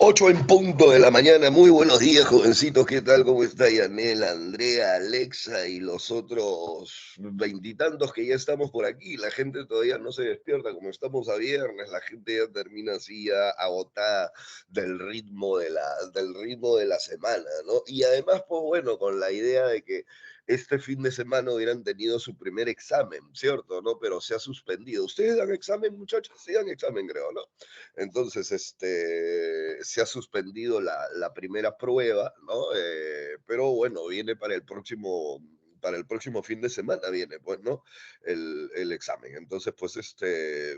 8 en punto de la mañana. Muy buenos días, jovencitos. ¿Qué tal? ¿Cómo está Yanel, Andrea, Alexa y los otros veintitantos que ya estamos por aquí? La gente todavía no se despierta. Como estamos a viernes, la gente ya termina así ya agotada del ritmo de la semana, ¿no? Y además, pues bueno, con la idea de que este fin de semana hubieran tenido su primer examen, ¿cierto? ¿No? Pero se ha suspendido. ¿Ustedes dan examen, muchachos? Sí dan examen, creo, ¿no? Entonces, se ha suspendido la primera prueba, ¿no? Pero bueno, viene para el próximo fin de semana viene, pues, ¿no? El examen. Entonces, pues,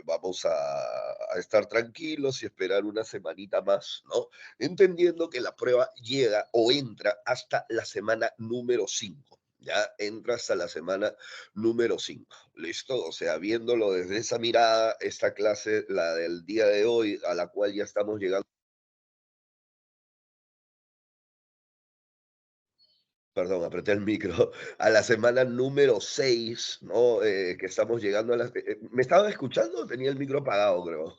vamos a estar tranquilos y esperar una semanita más, ¿no? Entendiendo que la prueba llega o entra hasta la semana número 5. Ya entra hasta la semana número 5. ¿Listo? O sea, viéndolo desde esa mirada, esta clase, la del día de hoy, a la cual ya estamos llegando. Perdón, apreté el micro. A la semana número 6, ¿no? Que estamos llegando a la... ¿Me estaba escuchando? Tenía el micro apagado, creo.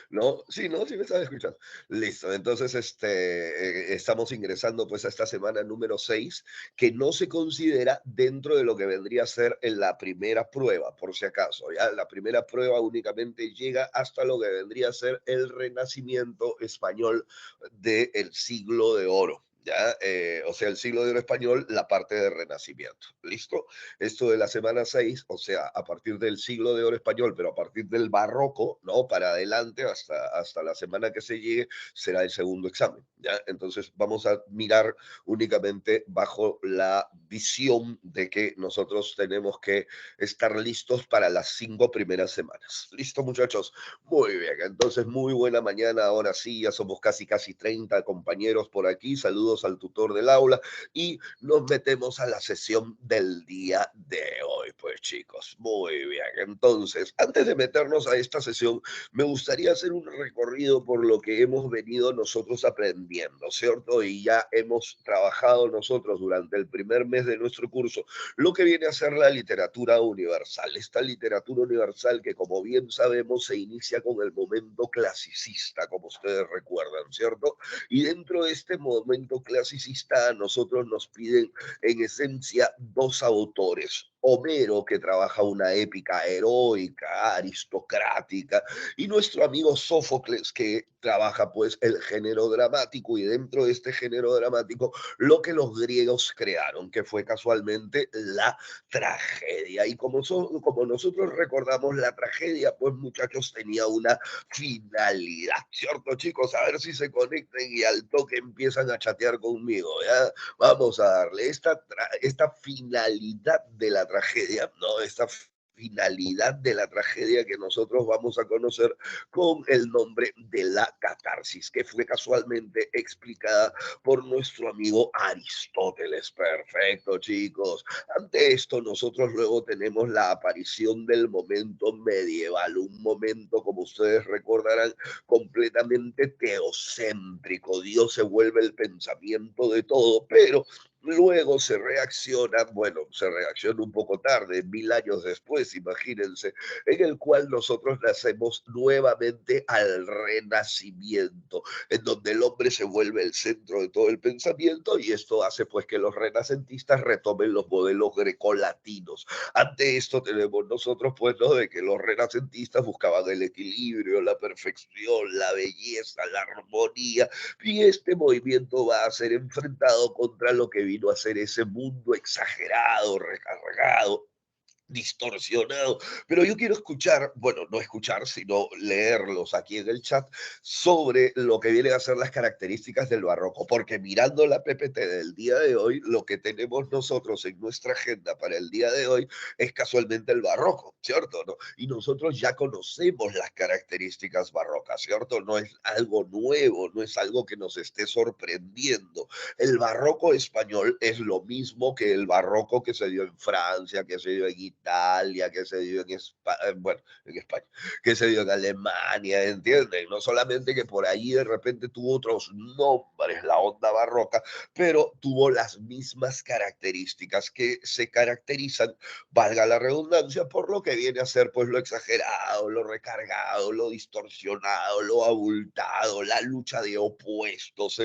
¿No? Sí, ¿no? Sí me estaba escuchando. Listo. Entonces, estamos ingresando pues a esta semana número 6, que no se considera dentro de lo que vendría a ser en la primera prueba, por si acaso. ¿Ya? La primera prueba únicamente llega hasta lo que vendría a ser el Renacimiento español del siglo de oro. ¿Ya? O sea, el siglo de oro español, la parte de Renacimiento. ¿Listo? Esto de la semana 6, o sea, a partir del siglo de oro español, pero a partir del barroco, ¿no? Para adelante, hasta la semana que se llegue, será el segundo examen. ¿Ya? Entonces, vamos a mirar únicamente bajo la visión de que nosotros tenemos que estar listos para las 5 primeras semanas. ¿Listo, muchachos? Muy bien, entonces muy buena mañana. Ahora sí, ya somos casi 30 compañeros por aquí. Saludos al tutor del aula y nos metemos a la sesión del día de hoy, pues chicos. Muy bien, entonces, antes de meternos a esta sesión, me gustaría hacer un recorrido por lo que hemos venido nosotros aprendiendo, ¿cierto? Y ya hemos trabajado nosotros durante el primer mes de nuestro curso lo que viene a ser la literatura universal. Esta literatura universal que, como bien sabemos, se inicia con el momento clasicista, como ustedes recuerdan, ¿cierto? Y dentro de este momento clasicista, a nosotros nos piden, en esencia, dos autores. Homero, que trabaja una épica heroica, aristocrática, y nuestro amigo Sófocles, que trabaja pues el género dramático, y dentro de este género dramático lo que los griegos crearon, que fue casualmente la tragedia. Y como nosotros recordamos, la tragedia, pues muchachos, tenía una finalidad, ¿cierto, chicos? A ver si se conecten y al toque empiezan a chatear conmigo, ¿ya? Vamos a darle esta finalidad de la tragedia, ¿no? Esta finalidad de la tragedia que nosotros vamos a conocer con el nombre de la catarsis, que fue casualmente explicada por nuestro amigo Aristóteles. Perfecto, chicos. Ante esto, nosotros luego tenemos la aparición del momento medieval, un momento, como ustedes recordarán, completamente teocéntrico. Dios se vuelve el pensamiento de todo, pero luego se reacciona un poco tarde, 1000 años después, imagínense, en el cual nosotros nacemos nuevamente al renacimiento, en donde el hombre se vuelve el centro de todo el pensamiento, y esto hace pues que los renacentistas retomen los modelos grecolatinos. Ante esto tenemos nosotros pues, ¿no? De que los renacentistas buscaban el equilibrio, la perfección, la belleza, la armonía, y este movimiento va a ser enfrentado contra lo que vino a ser ese mundo exagerado, recargado, distorsionado. Pero yo quiero escuchar, bueno, no escuchar, sino leerlos aquí en el chat sobre lo que vienen a ser las características del barroco, porque mirando la PPT del día de hoy, lo que tenemos nosotros en nuestra agenda para el día de hoy es casualmente el barroco, ¿cierto? ¿No? Y nosotros ya conocemos las características barrocas, ¿cierto? No es algo nuevo, no es algo que nos esté sorprendiendo. El barroco español es lo mismo que el barroco que se dio en Francia, que se dio en Italia, que se dio en España, bueno, en España, que se dio en Alemania, ¿entienden? No solamente que por ahí de repente tuvo otros nombres, la onda barroca, pero tuvo las mismas características que se caracterizan, valga la redundancia, por lo que viene a ser pues lo exagerado, lo recargado, lo distorsionado, lo abultado, la lucha de opuestos,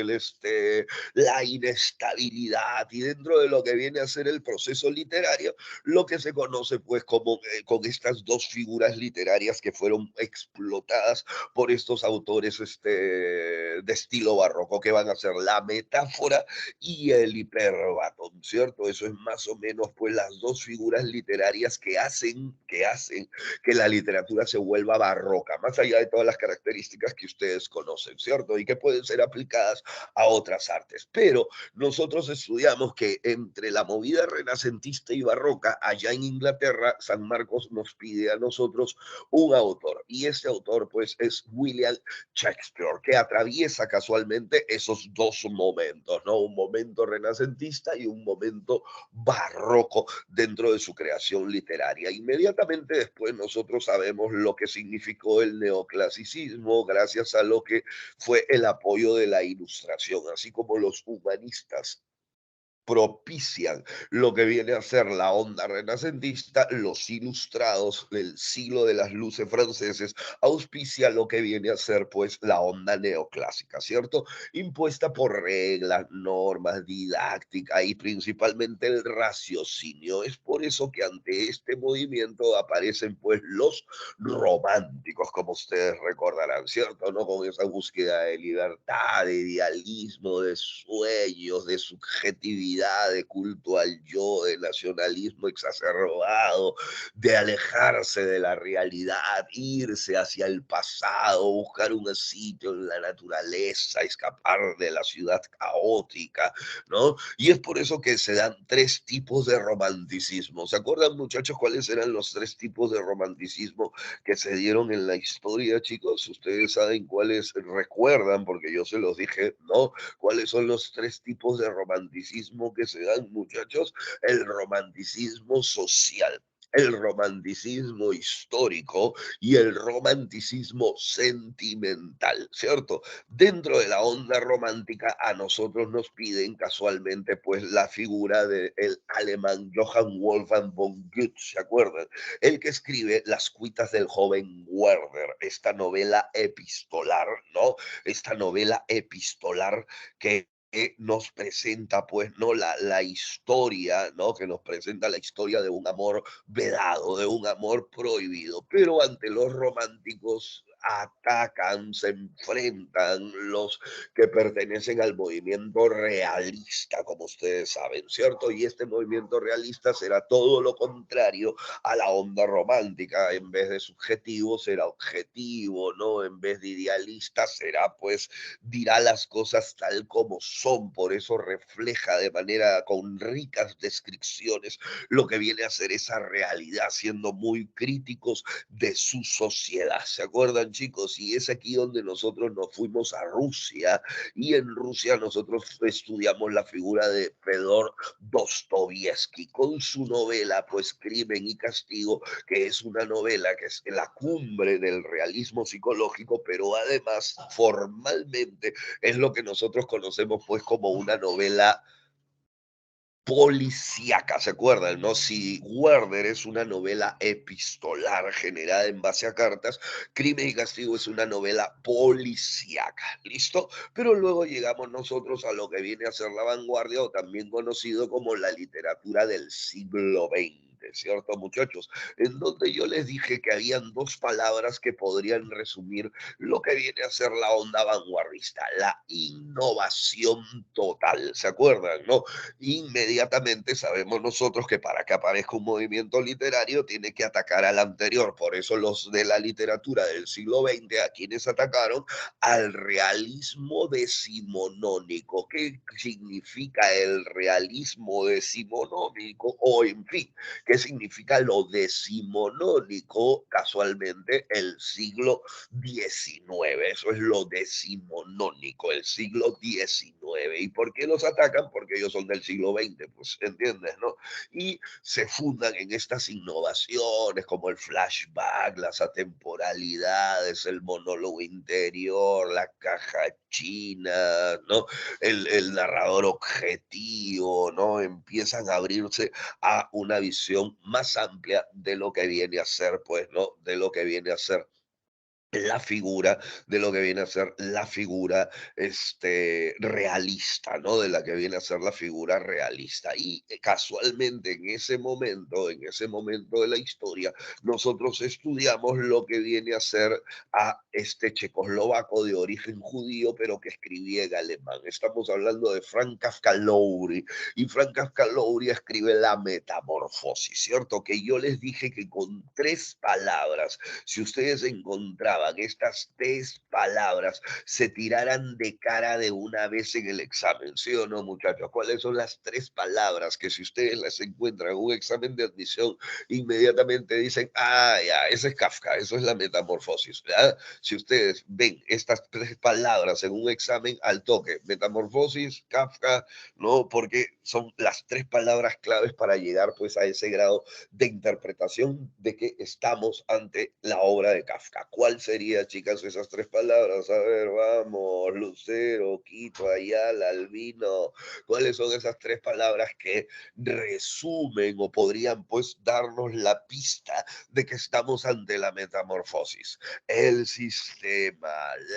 la inestabilidad y dentro de lo que viene a ser el proceso literario, lo que se conoce pues como con estas dos figuras literarias que fueron explotadas por estos autores de estilo barroco, que van a ser la metáfora y el hiperbatón, ¿cierto? Eso es más o menos pues las dos figuras literarias que hacen que la literatura se vuelva barroca, más allá de todas las características que ustedes conocen, ¿cierto? Y que pueden ser aplicadas a otras artes. Pero nosotros estudiamos que entre la movida renacentista y barroca, allá en Inglaterra, San Marcos nos pide a nosotros un autor. Y este autor, pues, es William Shakespeare, que atraviesa casualmente esos dos momentos, ¿no? Un momento renacentista y un momento barroco dentro de su creación literaria. Inmediatamente después nosotros sabemos lo que significó el neoclasicismo gracias a lo que fue el apoyo de la ilustración, así como los humanistas propician lo que viene a ser la onda renacentista, los ilustrados del siglo de las luces franceses auspicia lo que viene a ser pues la onda neoclásica, ¿cierto? Impuesta por reglas, normas, didáctica y principalmente el raciocinio. Es por eso que ante este movimiento aparecen pues los románticos, como ustedes recordarán, ¿cierto? ¿No? Con esa búsqueda de libertad, de idealismo, de sueños, de subjetividad, de culto al yo, de nacionalismo exacerbado, de alejarse de la realidad, irse hacia el pasado, buscar un sitio en la naturaleza, escapar de la ciudad caótica, ¿no? Y es por eso que se dan tres tipos de romanticismo. ¿Se acuerdan, muchachos, cuáles eran los tres tipos de romanticismo que se dieron en la historia, chicos? Ustedes saben cuáles recuerdan, porque yo se los dije, ¿no? ¿Cuáles son los tres tipos de romanticismo que se dan, muchachos? El romanticismo social, el romanticismo histórico y el romanticismo sentimental, ¿cierto? Dentro de la onda romántica a nosotros nos piden casualmente pues la figura del alemán Johann Wolfgang von Goethe, ¿se acuerdan? El que escribe Las cuitas del joven Werther, esta novela epistolar, ¿no? Esta novela epistolar que nos presenta, pues, ¿no? La historia, ¿no? Que nos presenta la historia de un amor vedado, de un amor prohibido. Pero ante los románticos atacan, se enfrentan los que pertenecen al movimiento realista, como ustedes saben, ¿cierto? Y este movimiento realista será todo lo contrario a la onda romántica. En vez de subjetivo será objetivo, ¿no? En vez de idealista será pues dirá las cosas tal como son, por eso refleja de manera con ricas descripciones lo que viene a ser esa realidad, siendo muy críticos de su sociedad. ¿Se acuerdan, chicos? Y es aquí donde nosotros nos fuimos a Rusia y en Rusia nosotros estudiamos la figura de Fedor Dostoyevsky con su novela, pues Crimen y Castigo, que es una novela que es la cumbre del realismo psicológico, pero además formalmente es lo que nosotros conocemos pues como una novela policíaca, ¿se acuerdan? ¿No? Si Werther es una novela epistolar generada en base a cartas, Crimen y Castigo es una novela policíaca, ¿listo? Pero luego llegamos nosotros a lo que viene a ser la vanguardia o también conocido como la literatura del siglo XX. ¿Cierto, muchachos? En donde yo les dije que habían dos palabras que podrían resumir lo que viene a ser la onda vanguardista, la innovación total, ¿se acuerdan? ¿No? Inmediatamente sabemos nosotros que para que aparezca un movimiento literario tiene que atacar al anterior. Por eso los de la literatura del siglo XX, a quienes atacaron al realismo decimonónico. ¿Qué significa el realismo decimonónico? O en fin, ¿Qué significa lo decimonónico? Casualmente, el siglo XIX. Eso es lo decimonónico, el siglo XIX. ¿Y por qué los atacan? Porque ellos son del siglo XX, pues, ¿entiendes, no? Y se fundan en estas innovaciones como el flashback, las atemporalidades, el monólogo interior, la caja china, ¿no? El narrador objetivo, ¿no? Empiezan a abrirse a una visión más amplia de lo que viene a ser, pues, ¿no? De lo que viene a ser la figura, de lo que viene a ser la figura realista, ¿no? De la que viene a ser la figura realista. Y casualmente en ese momento de la historia, nosotros estudiamos lo que viene a ser a este checoslovaco de origen judío, pero que escribía en alemán. Estamos hablando de Frank Kafka Lowry. Y Frank Kafka Lowry escribe La Metamorfosis, ¿cierto? Que yo les dije que con tres palabras, si ustedes encontraban estas tres palabras, se tiraran de cara de una vez en el examen, ¿sí o no, muchachos? ¿Cuáles son las tres palabras que si ustedes las encuentran en un examen de admisión, inmediatamente dicen, ah, ya, ese es Kafka, eso es la metamorfosis, ¿verdad? Si ustedes ven estas tres palabras en un examen al toque, metamorfosis, Kafka, ¿no? Porque son las tres palabras claves para llegar pues a ese grado de interpretación de que estamos ante la obra de Kafka. ¿Cuál sería, chicas, esas tres palabras? A ver, vamos, Lucero, Quito, Ayala, Albino. ¿Cuáles son esas tres palabras que resumen o podrían pues darnos la pista de que estamos ante la metamorfosis? El sistema,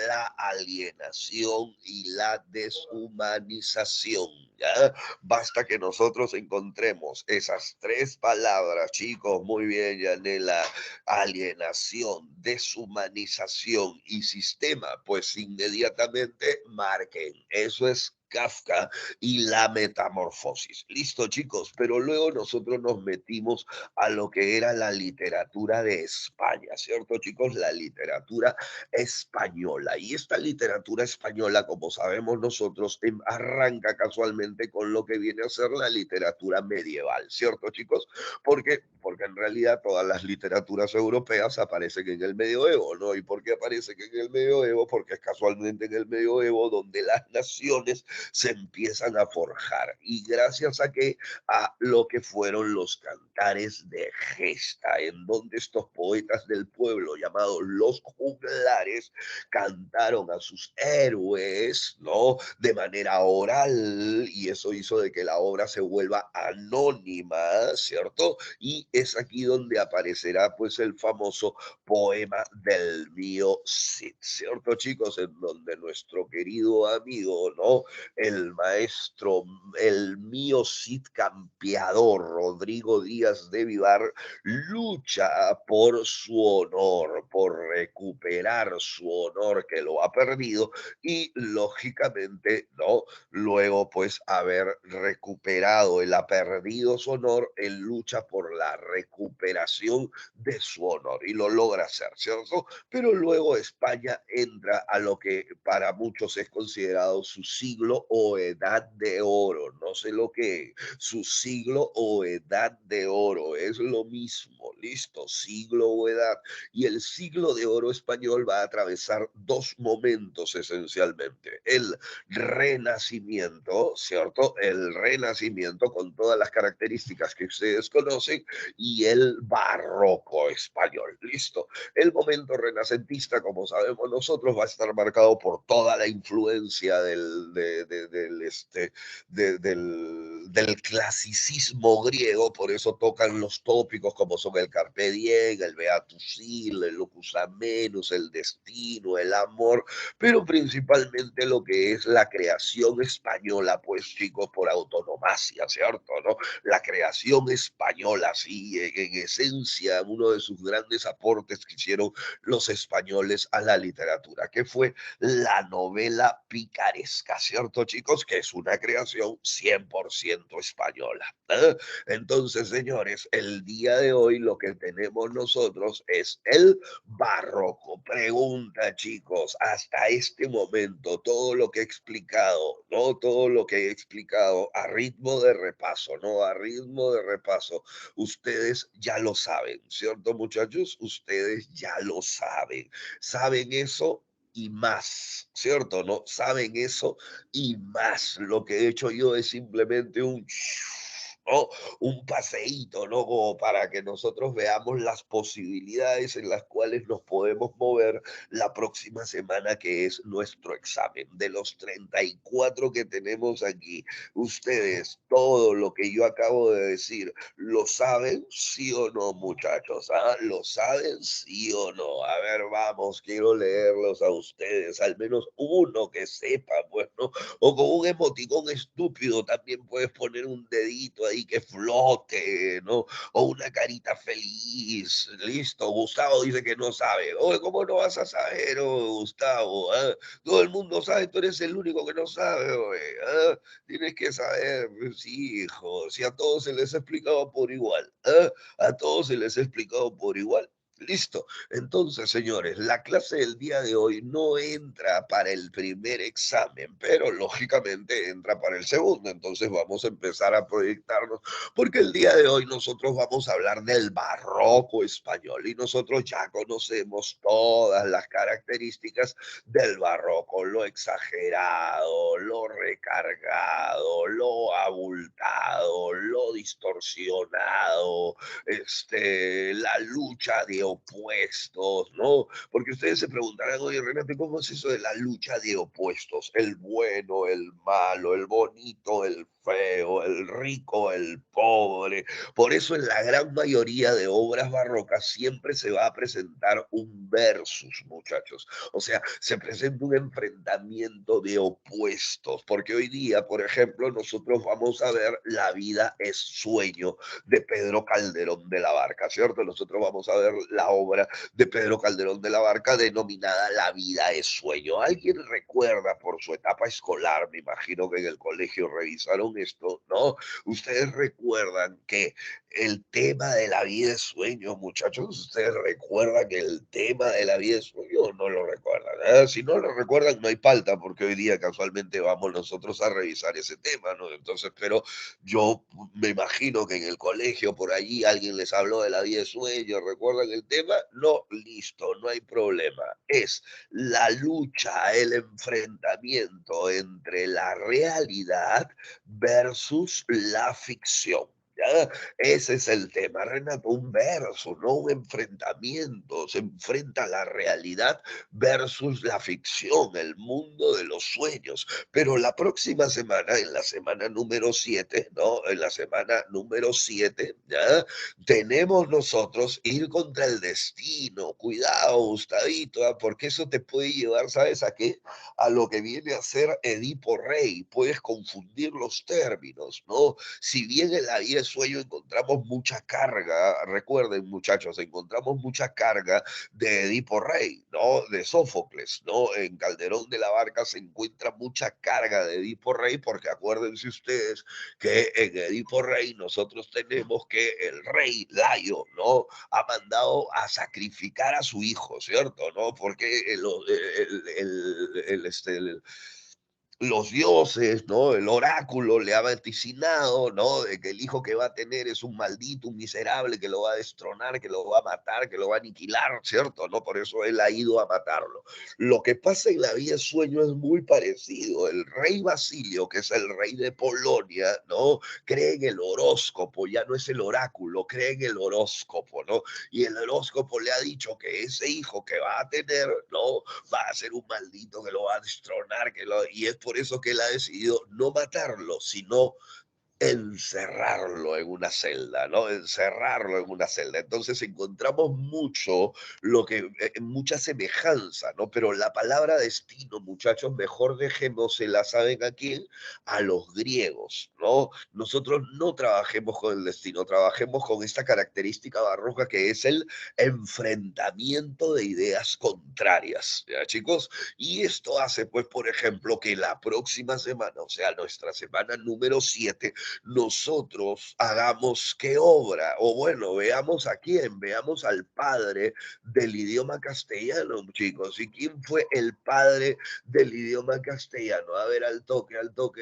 la alienación y la deshumanización. ¿Ya? Basta que nosotros encontremos esas tres palabras, chicos, muy bien, Yanela, alienación, deshumanización y sistema, pues inmediatamente marquen. Eso es Kafka y la metamorfosis. Listo, chicos, pero luego nosotros nos metimos a lo que era la literatura de España, ¿cierto, chicos? La literatura española. Y esta literatura española, como sabemos nosotros, arranca casualmente con lo que viene a ser la literatura medieval, ¿cierto, chicos? ¿Por qué? Porque en realidad todas las literaturas europeas aparecen en el medioevo, ¿no? ¿Y por qué aparecen en el medioevo? Porque es casualmente en el medioevo donde las naciones se empiezan a forjar. Y gracias a que a lo que fueron los cantares de gesta, en donde estos poetas del pueblo llamados los juglares cantaron a sus héroes, ¿no? De manera oral, y eso hizo de que la obra se vuelva anónima, ¿cierto? Y es aquí donde aparecerá pues el famoso poema del mío Cid, ¿cierto, chicos? En donde nuestro querido amigo, ¿no? El maestro, el mío Cid campeador, Rodrigo Díaz de Vivar, lucha por su honor, por recuperar su honor que lo ha perdido y lógicamente, ¿no? Luego, pues, haber recuperado, él ha perdido su honor, él lucha por la recuperación de su honor y lo logra hacer, ¿cierto? Pero luego España entra a lo que para muchos es considerado su siglo o edad de oro, no sé lo que, su siglo o edad de oro, es lo mismo, listo, siglo o edad. Y el siglo de oro español va a atravesar dos momentos esencialmente, el renacimiento, ¿cierto? El renacimiento con todas las características que ustedes conocen y el barroco español, listo. El momento renacentista, como sabemos nosotros, va a estar marcado por toda la influencia del clasicismo griego, por eso tocan los tópicos como son el Carpe Diem, el Beatus Il, el Locus Amenus, el destino, el amor, pero principalmente lo que es la creación española, pues chicos, por autonomacia, ¿cierto? ¿No? La creación española, sí, en esencia, uno de sus grandes aportes que hicieron los españoles a la literatura, que fue la novela picaresca, ¿cierto? ¿cierto, chicos? Que es una creación 100% española. ¿Eh? Entonces, señores, el día de hoy lo que tenemos nosotros es el barroco. Pregunta, chicos, hasta este momento, todo lo que he explicado, ¿no? Todo lo que he explicado a ritmo de repaso, ¿no? A ritmo de repaso. Ustedes ya lo saben, ¿cierto, muchachos? Ustedes ya lo saben. Saben eso y más, ¿cierto? ¿No? Saben eso y más. Lo que he hecho yo es simplemente ¿no? Un paseíto, ¿no? Como para que nosotros veamos las posibilidades en las cuales nos podemos mover la próxima semana, que es nuestro examen. De los 34 que tenemos aquí, ustedes, todo lo que yo acabo de decir, ¿lo saben, sí o no, muchachos? ¿Ah? ¿Lo saben, sí o no? A ver, vamos, quiero leerlos a ustedes, al menos uno que sepa, pues, ¿no? O con un emoticón estúpido también puedes poner un dedito ahí que flote, ¿no? O una carita feliz. Listo, Gustavo dice que no sabe. Oye, ¿cómo no vas a saber, oh, Gustavo? ¿Ah? Todo el mundo sabe, tú eres el único que no sabe, oye, ¿ah? Tienes que saber, pues, sí, hijo, si a todos se les ha explicado por igual, ¿ah? A todos se les ha explicado por igual. Listo. Entonces, señores, la clase del día de hoy no entra para el primer examen, pero lógicamente entra para el segundo. Entonces vamos a empezar a proyectarnos, porque el día de hoy nosotros vamos a hablar del barroco español y nosotros ya conocemos todas las características del barroco, lo exagerado, lo recargado, lo abultado, lo distorsionado, la lucha de opuestos, ¿no? Porque ustedes se preguntarán, oye, Renato, ¿cómo es eso de la lucha de opuestos? El bueno, el malo, el bonito, el feo, el rico, el pobre. Por eso en la gran mayoría de obras barrocas siempre se va a presentar un versus, muchachos. O sea, se presenta un enfrentamiento de opuestos, porque hoy día, por ejemplo, nosotros vamos a ver La vida es sueño de Pedro Calderón de la Barca, ¿cierto? Nosotros vamos a ver la obra de Pedro Calderón de la Barca denominada La vida es sueño. ¿Alguien recuerda por su etapa escolar? Me imagino que en el colegio revisaron esto, ¿no? Ustedes recuerdan que el tema de la vida es sueño, muchachos. ¿Ustedes recuerdan que el tema de la vida es sueño o no lo recuerdan? Si no lo recuerdan, no hay falta, porque hoy día casualmente vamos nosotros a revisar ese tema, ¿no? Entonces, pero yo me imagino que en el colegio por allí alguien les habló de la vida de sueño, ¿recuerdan el tema? No, listo, no hay problema. Es la lucha, el enfrentamiento entre la realidad versus la ficción. ¿Ya? Ese es el tema, Renato, un verso, no un enfrentamiento. Se enfrenta la realidad versus la ficción, el mundo de los sueños. Pero la próxima semana, en la semana número 7, ¿no? En la semana número 7, ¿ya? Tenemos nosotros ir contra el destino. Cuidado, Gustavito, ¿ah? Porque eso te puede llevar, ¿sabes a qué? A lo que viene a ser Edipo Rey. Puedes confundir los términos, ¿no? Si bien en la vida de sueño encontramos mucha carga, recuerden, muchachos, encontramos mucha carga de Edipo Rey, ¿no? De Sófocles, ¿no? En Calderón de la Barca se encuentra mucha carga de Edipo Rey, porque acuérdense ustedes que en Edipo Rey nosotros tenemos que el rey Layo, ¿no? Ha mandado a sacrificar a su hijo, ¿cierto? ¿No? Porque los dioses, ¿no? El oráculo le ha vaticinado, ¿no? De que el hijo que va a tener es un maldito, un miserable, que lo va a destronar, que lo va a matar, que lo va a aniquilar, ¿cierto? ¿No? Por eso él ha ido a matarlo. Lo que pasa en la vida sueño es muy parecido. El rey Basilio, que es el rey de Polonia, ¿no? Cree en el horóscopo, ya no es el oráculo, cree en el horóscopo, ¿no? Y el horóscopo le ha dicho que ese hijo que va a tener, ¿no? Va a ser un maldito que lo va a destronar, y es por eso que él ha decidido no matarlo, sino encerrarlo en una celda, ¿no? Encerrarlo en una celda. Entonces encontramos mucho mucha semejanza, ¿no? Pero la palabra destino, muchachos, mejor dejémosela, ¿saben a quién? A los griegos, ¿no? Nosotros no trabajemos con el destino, trabajemos con esta característica barroca que es el enfrentamiento de ideas contrarias, ¿ya, chicos? Y esto hace, pues, por ejemplo, que la próxima semana, o sea, nuestra semana número 7, nosotros hagamos qué obra, o bueno, veamos a quién, veamos al padre del idioma castellano, chicos. ¿Y quién fue el padre del idioma castellano? A ver, al toque,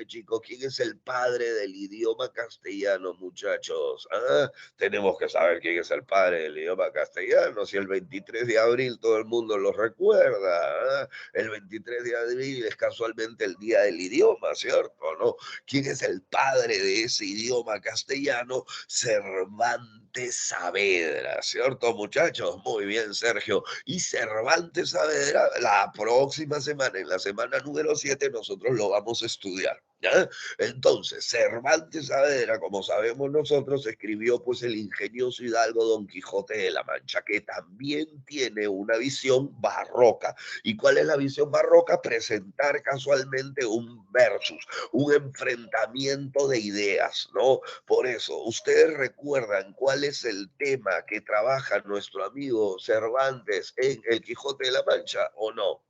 chicos. ¿Quién es el padre del idioma castellano, muchachos? ¿Ah? Tenemos que saber quién es el padre del idioma castellano. Si el 23 de abril todo el mundo lo recuerda. ¿Ah? El 23 de abril es casualmente el día del idioma, ¿cierto? ¿No? ¿Quién es el padre de ese idioma castellano? Cervantes Saavedra, ¿cierto, muchachos? Muy bien, Sergio. Y Cervantes Saavedra, la próxima semana, en la semana número 7, nosotros lo vamos a estudiar. ¿Ya? Entonces, Cervantes Saavedra, como sabemos nosotros, escribió pues el ingenioso hidalgo Don Quijote de la Mancha, que también tiene una visión barroca. ¿Y cuál es la visión barroca? Presentar casualmente un versus, un enfrentamiento de ideas, ¿no? Por eso, ¿ustedes recuerdan cuál es el tema que trabaja nuestro amigo Cervantes en El Quijote de la Mancha o no?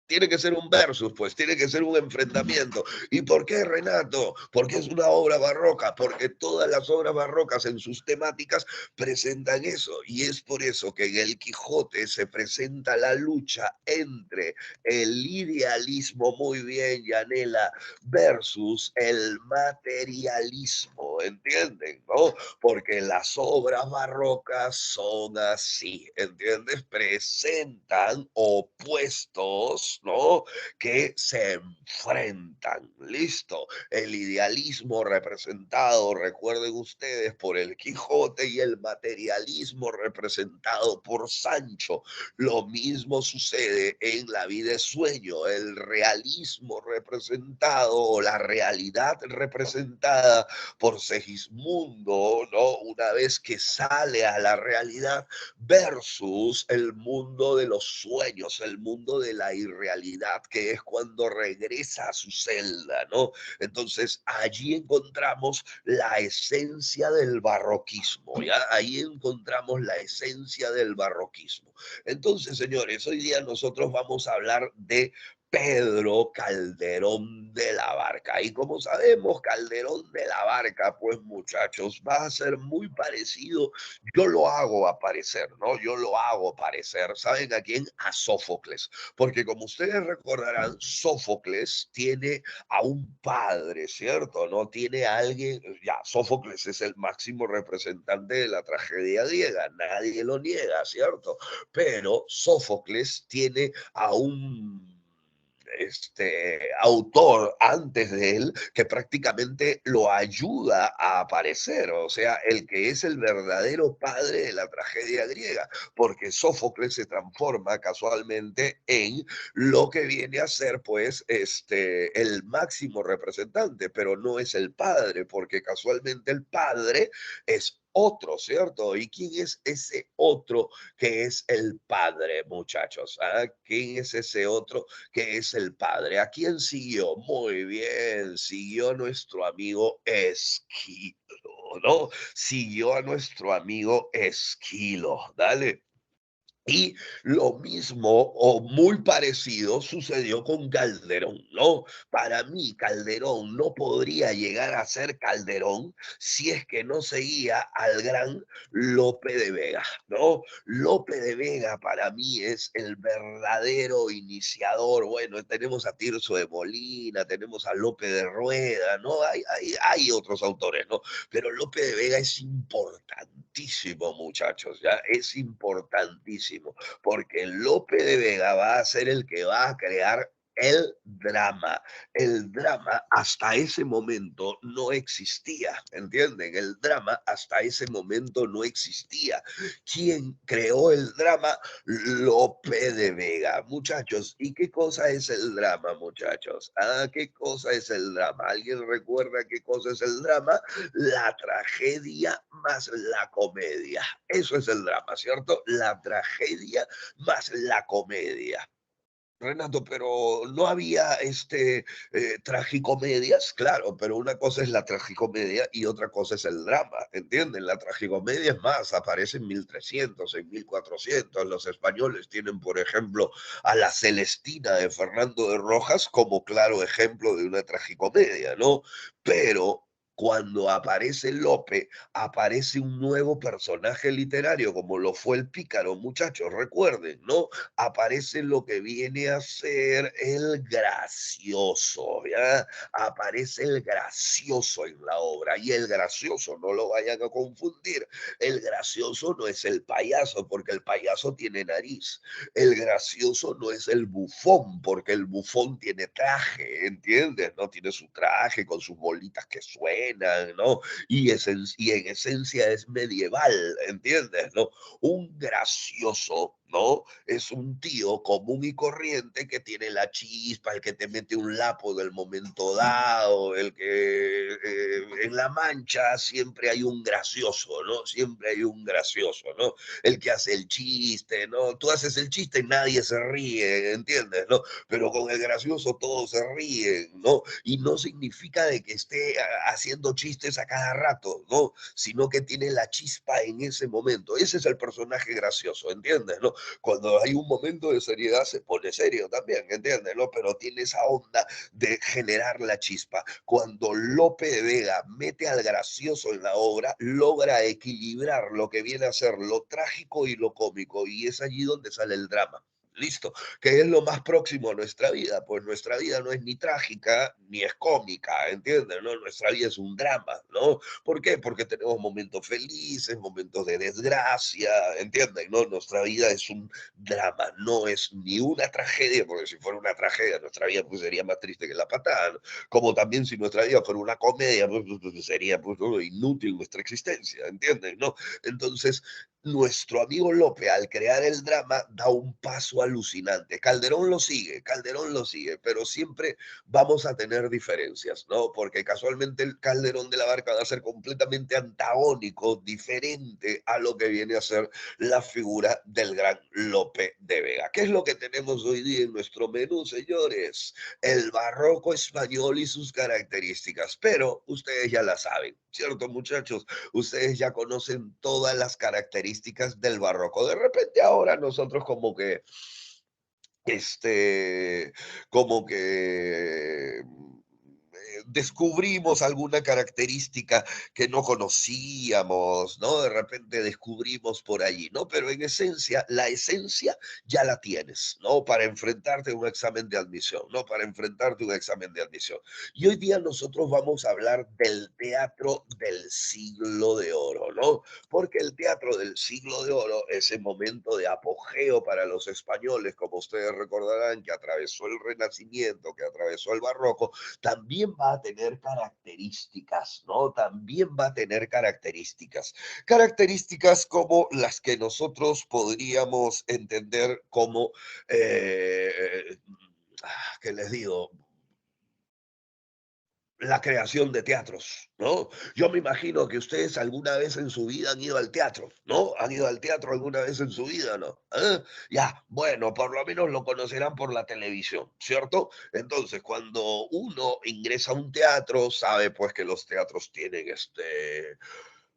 Tiene que ser un versus, pues, tiene que ser un enfrentamiento. ¿Y por qué, Renato? Porque es una obra barroca, porque todas las obras barrocas en sus temáticas presentan eso. Y es por eso que en el Quijote se presenta la lucha entre el idealismo, muy bien, Yanela, versus el materialismo, ¿entienden? ¿No? Porque las obras barrocas son así, ¿entiendes? Presentan opuestos, ¿no? Que se enfrentan, listo. El idealismo representado, recuerden ustedes, por el Quijote y el materialismo representado por Sancho. Lo mismo sucede en La vida es sueño, el realismo representado o la realidad representada por Segismundo, ¿no? Una vez que sale a la realidad versus el mundo de los sueños, el mundo de la irrealidad, que es cuando regresa a su celda, ¿no? Entonces allí encontramos la esencia del barroquismo, ¿ya? Ahí encontramos la esencia del barroquismo. Entonces, señores, hoy día nosotros vamos a hablar de Pedro Calderón de la Barca. Y como sabemos, Calderón de la Barca, pues muchachos, va a ser muy parecido. Yo lo hago aparecer, ¿no? Yo lo hago parecer. ¿Saben a quién? A Sófocles. Porque como ustedes recordarán, Sófocles tiene a un padre, ¿cierto? ¿No? Tiene a alguien, ya, Sófocles es el máximo representante de la tragedia griega, nadie lo niega, ¿cierto? Pero Sófocles tiene a un autor antes de él que prácticamente lo ayuda a aparecer, o sea, el que es el verdadero padre de la tragedia griega, porque Sófocles se transforma casualmente en lo que viene a ser, pues, el máximo representante, pero no es el padre, porque casualmente el padre es otro, ¿cierto? ¿Y quién es ese otro que es el padre, muchachos? ¿Ah? ¿Quién es ese otro que es el padre? ¿A quién siguió? Muy bien, siguió a nuestro amigo Esquilo, ¿no? Siguió a nuestro amigo Esquilo, dale. Y lo mismo o muy parecido sucedió con Calderón, ¿no? Para mí, Calderón no podría llegar a ser Calderón si es que no seguía al gran Lope de Vega, ¿no? Lope de Vega para mí es el verdadero iniciador. Bueno, tenemos a Tirso de Molina, tenemos a Lope de Rueda, ¿no? Hay otros autores, ¿no? Pero Lope de Vega es importantísimo, muchachos, ¿ya? Es importantísimo, porque Lope de Vega va a ser el que va a crear El drama. El drama hasta ese momento no existía, ¿entienden? El drama hasta ese momento no existía. ¿Quién creó el drama? Lope de Vega. Muchachos, ¿y qué cosa es el drama, muchachos? Ah, ¿qué cosa es el drama? ¿Alguien recuerda qué cosa es el drama? La tragedia más la comedia. Eso es el drama, ¿cierto? La tragedia más la comedia. Renato, pero no había tragicomedias, claro, pero una cosa es la tragicomedia y otra cosa es el drama, ¿entienden? La tragicomedia es más, aparece en 1300, en 1400. Los españoles tienen, por ejemplo, a la Celestina de Fernando de Rojas como claro ejemplo de una tragicomedia, ¿no? Pero cuando aparece Lope, aparece un nuevo personaje literario, como lo fue el pícaro, muchachos, recuerden, ¿no? Aparece lo que viene a ser el gracioso, ¿ya? Aparece el gracioso en la obra y el gracioso, no lo vayan a confundir, el gracioso no es el payaso porque el payaso tiene nariz, el gracioso no es el bufón porque el bufón tiene traje, ¿entiendes? No tiene su traje con sus bolitas que suenan, ¿no? Y en esencia es medieval, ¿entiendes? ¿No? Un gracioso, ¿no? Es un tío común y corriente que tiene la chispa, el que te mete un lapo del momento dado, el que en La Mancha siempre hay un gracioso, ¿no? Siempre hay un gracioso, ¿no? El que hace el chiste, ¿no? Tú haces el chiste y nadie se ríe, ¿entiendes? ¿No? Pero con el gracioso todos se ríen, ¿no? Y no significa de que esté haciendo chistes a cada rato, ¿no? Sino que tiene la chispa en ese momento. Ese es el personaje gracioso, ¿entiendes? ¿No? Cuando hay un momento de seriedad se pone serio también, ¿entiendes? ¿No? Pero tiene esa onda de generar la chispa. Cuando Lope de Vega mete al gracioso en la obra, logra equilibrar lo que viene a ser lo trágico y lo cómico, y es allí donde sale el drama. Listo. ¿Qué es lo más próximo a nuestra vida? Pues nuestra vida no es ni trágica ni es cómica, ¿entiendes? ¿No? Nuestra vida es un drama, ¿no? ¿Por qué? Porque tenemos momentos felices, momentos de desgracia, ¿entienden? ¿No? Nuestra vida es un drama, no es ni una tragedia, porque si fuera una tragedia, nuestra vida pues, sería más triste que la patada, ¿no? Como también si nuestra vida fuera una comedia, pues, sería pues, ¿no? inútil nuestra existencia, ¿entienden? ¿No? Entonces, nuestro amigo Lope, al crear el drama, da un paso alucinante. Calderón lo sigue, pero siempre vamos a tener diferencias, ¿no? Porque casualmente el Calderón de la Barca va a ser completamente antagónico, diferente a lo que viene a ser la figura del gran Lope de Vega. ¿Qué es lo que tenemos hoy día en nuestro menú, señores? El barroco español y sus características, pero ustedes ya la saben, ¿cierto, muchachos? Ustedes ya conocen todas las características del barroco. De repente ahora nosotros este, como que descubrimos alguna característica que no conocíamos, ¿no? De repente descubrimos por allí, ¿no? Pero en esencia, la esencia ya la tienes, ¿no? Para enfrentarte a un examen de admisión, ¿no? Para enfrentarte a un examen de admisión. Y hoy día nosotros vamos a hablar del teatro del siglo de oro, ¿no? Porque el teatro del siglo de oro, ese momento de apogeo para los españoles, como ustedes recordarán, que atravesó el Renacimiento, que atravesó el Barroco, también va a tener características, ¿no? También va a tener características. Características como las que nosotros podríamos entender como, eh, ¿qué les digo? La creación de teatros, ¿no? Yo me imagino que ustedes alguna vez en su vida han ido al teatro, ¿no? ¿Han ido al teatro alguna vez en su vida, no? ¿Eh? Ya, bueno, por lo menos lo conocerán por la televisión, ¿cierto? Entonces, cuando uno ingresa a un teatro, sabe pues que los teatros tienen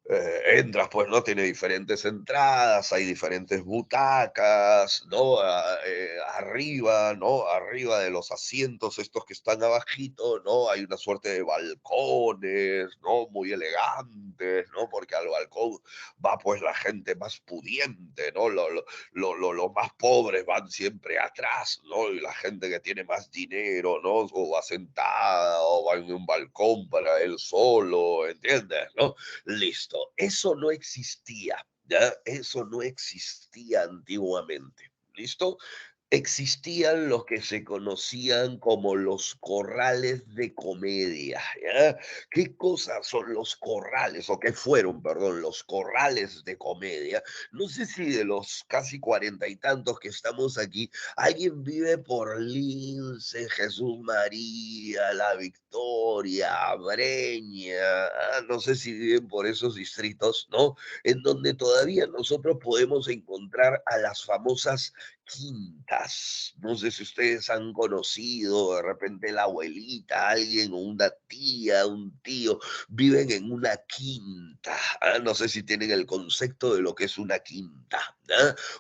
entras, pues, ¿no? Tiene diferentes entradas, hay diferentes butacas, ¿no? Arriba, ¿no? Arriba de los asientos estos que están abajito, ¿no? Hay una suerte de balcones, ¿no? Muy elegantes, ¿no? Porque al balcón va, pues, la gente más pudiente, ¿no? Los más pobres van siempre atrás, ¿no? Y la gente que tiene más dinero, ¿no? O va sentada, o va en un balcón para él solo, ¿entiendes? ¿No? Listo, eso no existía, ¿ya? Eso no existía antiguamente, ¿listo? existían los que se conocían como los corrales de comedia, ¿ya? ¿Qué cosas son los corrales, o qué fueron, perdón, los corrales de comedia? No sé si de los casi cuarenta y tantos que estamos aquí, alguien vive por Lince, Jesús María, La Victoria, Breña, no sé si viven por esos distritos, ¿no? En donde todavía nosotros podemos encontrar a las famosas quintas. No sé si ustedes han conocido de repente la abuelita, alguien o una tía, un tío, viven en una quinta. No sé si tienen el concepto de lo que es una quinta.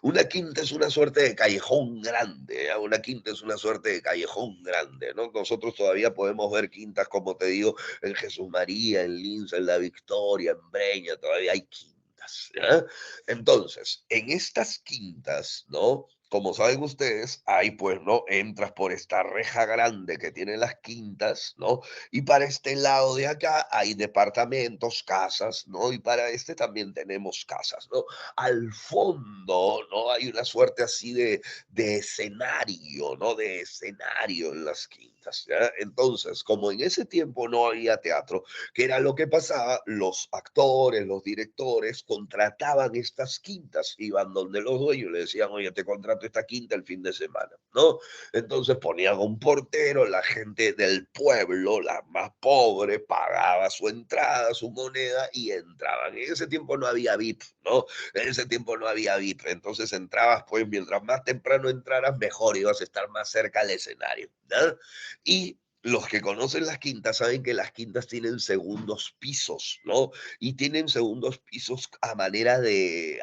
Una quinta es una suerte de callejón grande. Una quinta es una suerte de callejón grande, ¿no? Nosotros todavía podemos ver quintas, como te digo, en Jesús María, en Lince, en La Victoria, en Breña, todavía hay quintas. Entonces, en estas quintas, ¿no? Como saben ustedes, ahí pues, ¿no? Entras por esta reja grande que tienen las quintas, ¿no? Y para este lado de acá hay departamentos, casas, ¿no? Y para este también tenemos casas, ¿no? Al fondo, ¿no? Hay una suerte así de escenario, ¿no? De escenario en las quintas, ¿ya? Entonces, como en ese tiempo no había teatro, ¿qué era lo que pasaba? Los actores, los directores contrataban estas quintas, iban donde los dueños, le decían, oye, te contrato esta quinta el fin de semana, ¿no? Entonces ponían a un portero, la gente del pueblo, la más pobre, pagaba su entrada, su moneda y entraban. En ese tiempo no había VIP, ¿no? En ese tiempo no había VIP, entonces entrabas, pues mientras más temprano entraras, mejor ibas a estar más cerca al escenario, ¿no? Y los que conocen las quintas saben que las quintas tienen segundos pisos, ¿no? Y tienen segundos pisos a manera de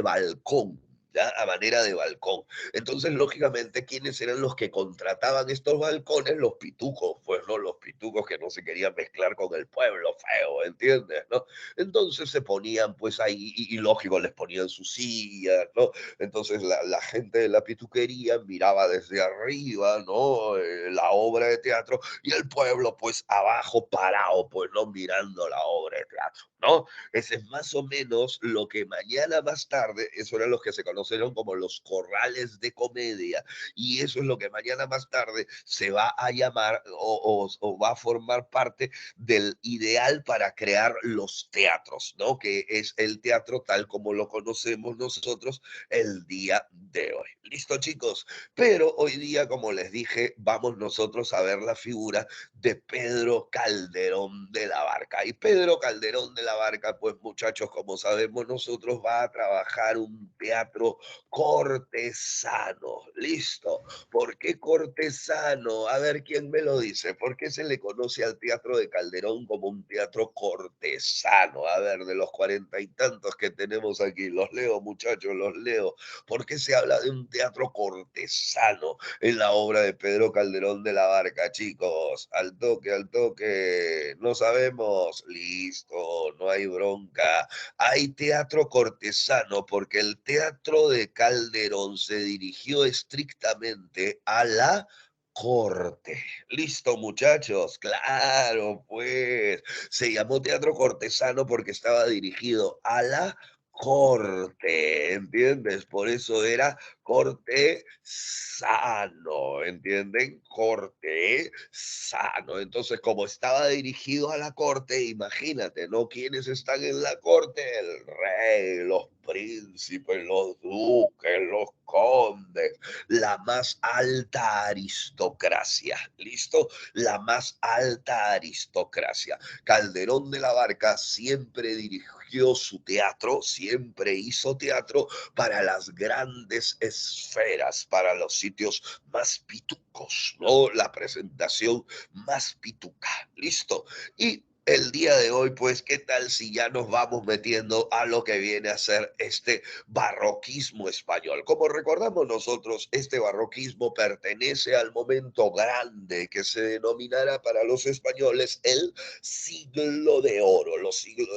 balcón. ¿Ya? A manera de balcón. Entonces, lógicamente, ¿quiénes eran los que contrataban estos balcones? Los pitucos, pues, ¿no? Los pitucos que no se querían mezclar con el pueblo feo, ¿entiendes? ¿No? Entonces se ponían, pues, ahí, y lógico, les ponían sus sillas, ¿no? Entonces la gente de la pituquería miraba desde arriba, ¿no? La obra de teatro y el pueblo pues abajo parado, pues no mirando la obra de teatro, ¿no? Ese es más o menos lo que mañana más tarde, eso eran los que se conocieron como los corrales de comedia, y eso es lo que mañana más tarde se va a llamar o va a formar parte del ideal para crear los teatros, ¿no? Que es el teatro tal como lo conocemos nosotros el día de hoy. Listo, chicos. Pero hoy día, como les dije, vamos nosotros a ver la figura de Pedro Calderón de la Barca. Y Pedro Calderón de la Barca, pues muchachos, como sabemos nosotros, va a trabajar un teatro cortesano. Listo. ¿Por qué cortesano? A ver quién me lo dice. ¿Por qué se le conoce al teatro de Calderón como un teatro cortesano? A ver, de los cuarenta y tantos que tenemos aquí, los leo, muchachos, los leo. ¿Por qué se habla de un teatro cortesano en la obra de Pedro Calderón de la Barca, chicos? Al toque, al toque. No sabemos. Listo, no hay bronca. Hay teatro cortesano porque el teatro de Calderón se dirigió estrictamente a la corte. Listo, muchachos. Claro, pues. Se llamó teatro cortesano porque estaba dirigido a la corte, ¿entiendes? Por eso era corte sano, ¿entienden? Corte sano. Entonces, como estaba dirigido a la corte, imagínate, ¿no? ¿Quiénes están en la corte? El rey, los príncipes, los duques, los condes, la más alta aristocracia. ¿Listo? La más alta aristocracia. Calderón de la Barca siempre dirigió su teatro, siempre hizo teatro para las grandes esferas, para los sitios más pitucos, ¿no? La presentación más pituca. Listo. Y el día de hoy, pues, ¿qué tal si ya nos vamos metiendo a lo que viene a ser este barroquismo español? Como recordamos nosotros, este barroquismo pertenece al momento grande que se denominará para los españoles el siglo de oro.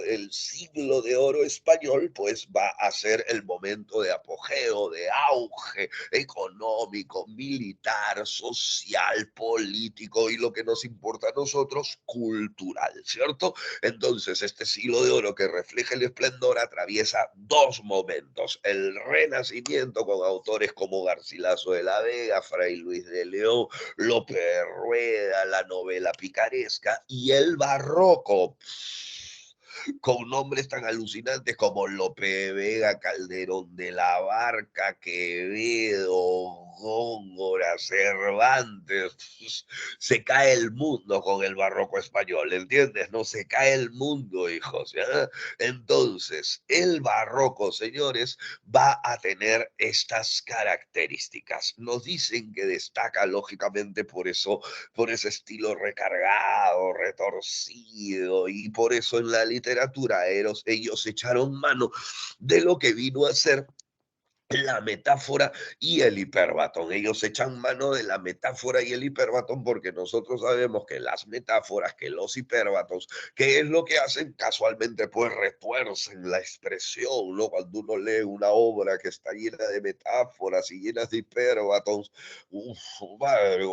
El siglo de oro español, pues va a ser el momento de apogeo, de auge económico, militar, social, político y lo que nos importa a nosotros, cultural. ¿Sí ¿cierto? Entonces, este siglo de oro que refleja el esplendor atraviesa dos momentos: el Renacimiento con autores como Garcilaso de la Vega, Fray Luis de León, Lope de Rueda, la novela picaresca, y el barroco, con nombres tan alucinantes como Lope de Vega, Calderón de la Barca, Quevedo, Góngora, Cervantes. Se cae el mundo con el barroco español, ¿entiendes? No se cae el mundo, hijos, ¿ya? Entonces, el barroco, señores, va a tener estas características. Nos dicen que destaca, lógicamente, por eso, por ese estilo recargado, retorcido, y por eso en la literatura ellos echaron mano de lo que vino a ser la metáfora y el hiperbatón. Ellos echan mano de la metáfora y el hiperbatón porque nosotros sabemos que las metáforas, que los hiperbatos, ¿qué es lo que hacen? Casualmente, pues retuercen la expresión, ¿no? Cuando uno lee una obra que está llena de metáforas y llenas de hiperbatons, uf, madre,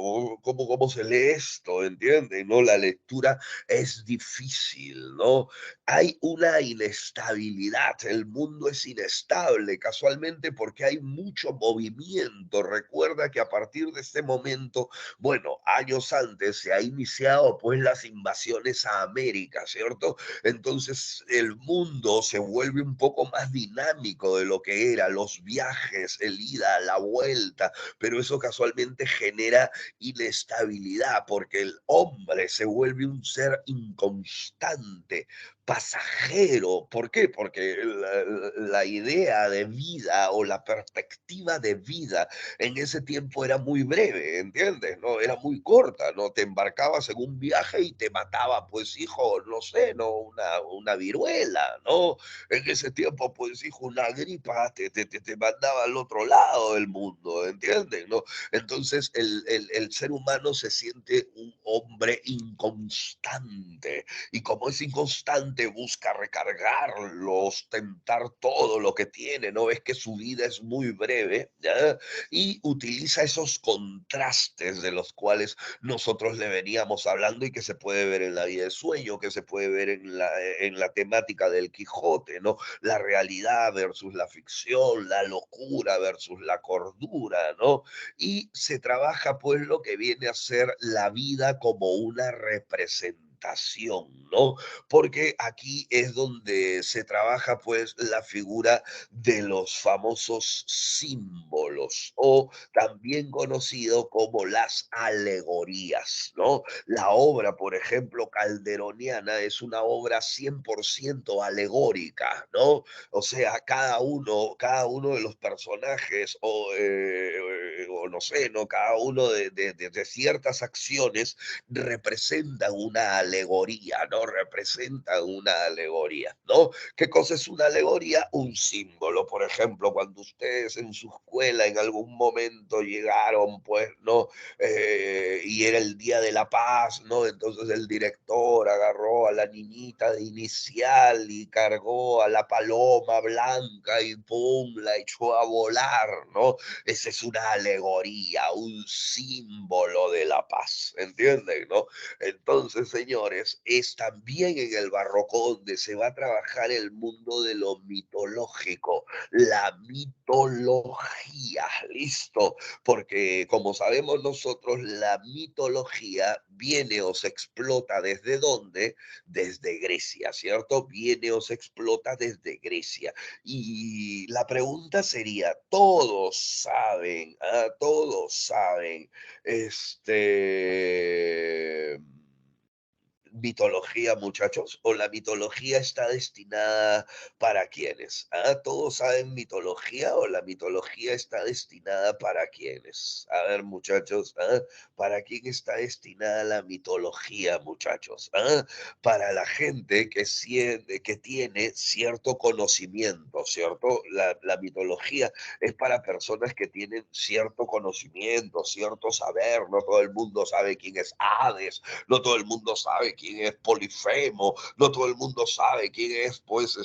¿cómo se lee esto? ¿Entienden? ¿No? La lectura es difícil, ¿no? Hay una inestabilidad, el mundo es inestable casualmente porque hay mucho movimiento. Recuerda que a partir de este momento, bueno, años antes se ha iniciado pues las invasiones a América, ¿cierto? Entonces el mundo se vuelve un poco más dinámico de lo que era, los viajes, el ida, la vuelta, pero eso casualmente genera inestabilidad porque el hombre se vuelve un ser inconstante, pasajero. ¿Por qué? Porque la idea de vida o la perspectiva de vida en ese tiempo era muy breve, ¿entiendes? No, era muy corta, ¿no? Te embarcabas en un viaje y te mataba, pues hijo, no sé, ¿no? Una viruela, ¿no? En ese tiempo, pues hijo, una gripa te mandaba al otro lado del mundo, ¿entiendes? ¿No? Entonces el ser humano se siente un hombre inconstante, y como es inconstante, busca recargarlo, ostentar todo lo que tiene, ¿no? Es que su vida es muy breve, ¿ya? Y utiliza esos contrastes de los cuales nosotros le veníamos hablando y que se puede ver en La vida de sueño, que se puede ver en la temática del Quijote, ¿no? La realidad versus la ficción, la locura versus la cordura, ¿no? Y se trabaja pues lo que viene a ser la vida como una representación, ¿no? Porque aquí es donde se trabaja pues la figura de los famosos símbolos, o también conocido como las alegorías, ¿no? La obra, por ejemplo, calderoniana es una obra 100% alegórica, ¿no? O sea, cada uno de los personajes o no sé, ¿no? Cada uno de ciertas acciones representan una alegoría, ¿no? Representan una alegoría, ¿no? ¿Qué cosa es una alegoría? Un símbolo. Por ejemplo, cuando ustedes en su escuela en algún momento llegaron, pues, ¿no? Y era el Día de la Paz, ¿no? Entonces el director agarró a la niñita de inicial y cargó a la paloma blanca y pum, la echó a volar, ¿no? Esa es una alegoría, un símbolo de la paz, ¿entienden? ¿No? Entonces, señores, es también en el barroco donde se va a trabajar el mundo de lo mitológico, la mitología, ¿listo? Porque como sabemos nosotros, la mitología viene o se explota desde dónde, desde Grecia, ¿cierto? Viene o se explota desde Grecia. Y la pregunta sería, todos saben, este, mitología, muchachos, o la mitología está destinada para quiénes? ¿Ah? ¿Todos saben mitología o la mitología está destinada para quiénes? A ver, muchachos, ¿ah? ¿Para quién está destinada la mitología, muchachos? ¿Ah? Para la gente que tiene cierto conocimiento, ¿cierto? La mitología es para personas que tienen cierto conocimiento, cierto saber. No todo el mundo sabe quién es Hades, no todo el mundo sabe quién es Polifemo, no todo el mundo sabe quién es, pues,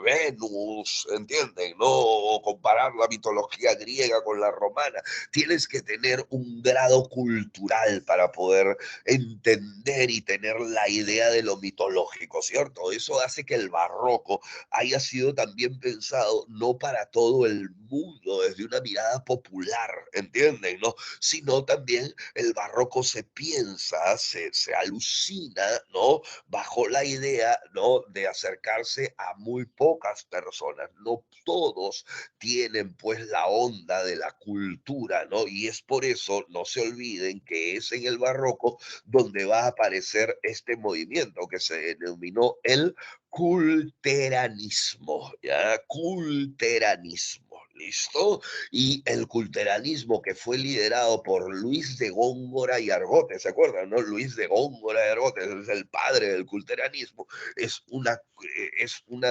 Venus, ¿entienden? ¿No? O comparar la mitología griega con la romana. Tienes que tener un grado cultural para poder entender y tener la idea de lo mitológico, ¿cierto? Eso hace que el barroco haya sido también pensado no para todo el mundo desde una mirada popular, ¿entienden? ¿No? Sino también el barroco se piensa, se alucina, ¿no? Bajo la idea, ¿no? De acercarse a muy pocas personas. No todos tienen pues la onda de la cultura, ¿no? Y es por eso, no se olviden que es en el barroco donde va a aparecer este movimiento que se denominó el culteranismo, ¿ya? Culteranismo, ¿listo? Y el culteranismo que fue liderado por Luis de Góngora y Argote, ¿se acuerdan, no? Luis de Góngora y Argote es el padre del culteranismo, es una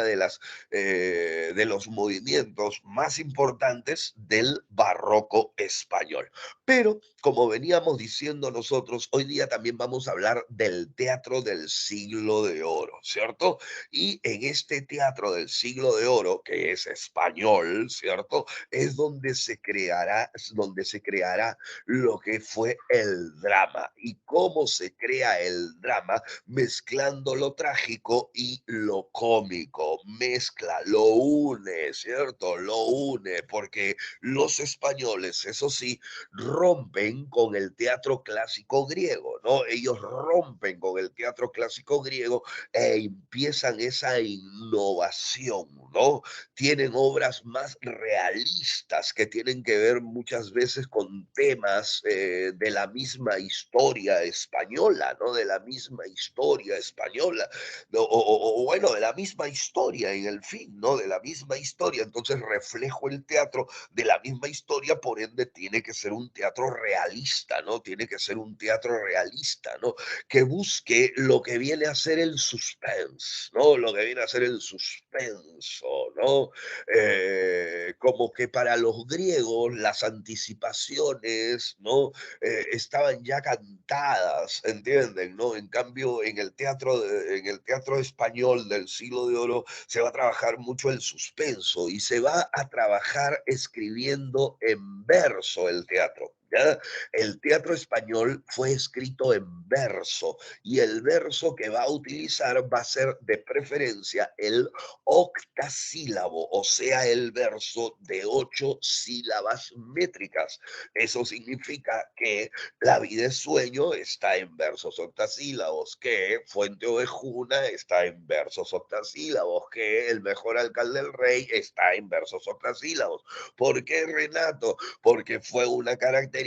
de las de los movimientos más importantes del barroco español. Pero, como veníamos diciendo nosotros, hoy día también vamos a hablar del teatro del siglo de oro, ¿cierto? Y en este teatro del siglo de oro, que es español, ¿cierto? Es donde se creará lo que fue el drama. ¿Y cómo se crea el drama? Mezclando lo trágico y lo cómico. Mezcla, lo une, ¿cierto? Lo une, porque los españoles, eso sí, rompen con el teatro clásico griego, ¿no? Ellos rompen con el teatro clásico griego e empiezan esa innovación, ¿no? Tienen obras más realistas que tienen que ver muchas veces con temas de la misma historia española, ¿no? De la misma historia española, ¿no? O bueno, de la misma historia en el fin, ¿no? De la misma historia. Entonces reflejo el teatro de la misma historia, por ende tiene que ser un teatro realista, ¿no? Tiene que ser un teatro realista, ¿no? Que busque lo que viene a ser el suspense, ¿no? Lo que viene a ser el suspenso, ¿no? Como que para los griegos las anticipaciones, ¿no? Estaban ya cantadas, ¿entienden? ¿No? En cambio, en el teatro español del siglo de oro se va a trabajar mucho el suspenso y se va a trabajar escribiendo en verso el teatro. ¿Ya? El teatro español fue escrito en verso y el verso que va a utilizar va a ser de preferencia el octasílabo, o sea, el verso de 8 sílabas métricas. Eso significa que La vida es sueño está en versos octasílabos, que Fuente Ovejuna está en versos octasílabos, que El mejor alcalde del rey está en versos octasílabos. ¿Por qué, Renato? Porque fue una característica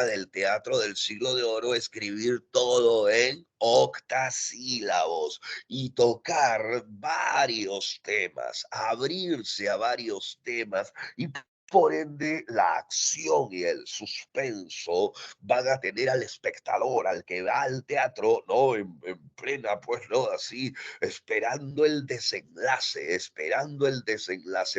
del teatro del siglo de oro escribir todo en octasílabos y tocar varios temas, abrirse a varios temas y por ende la acción y el suspenso van a tener al espectador, al que va al teatro, ¿no? En plena, pues, ¿no? Así, esperando el desenlace,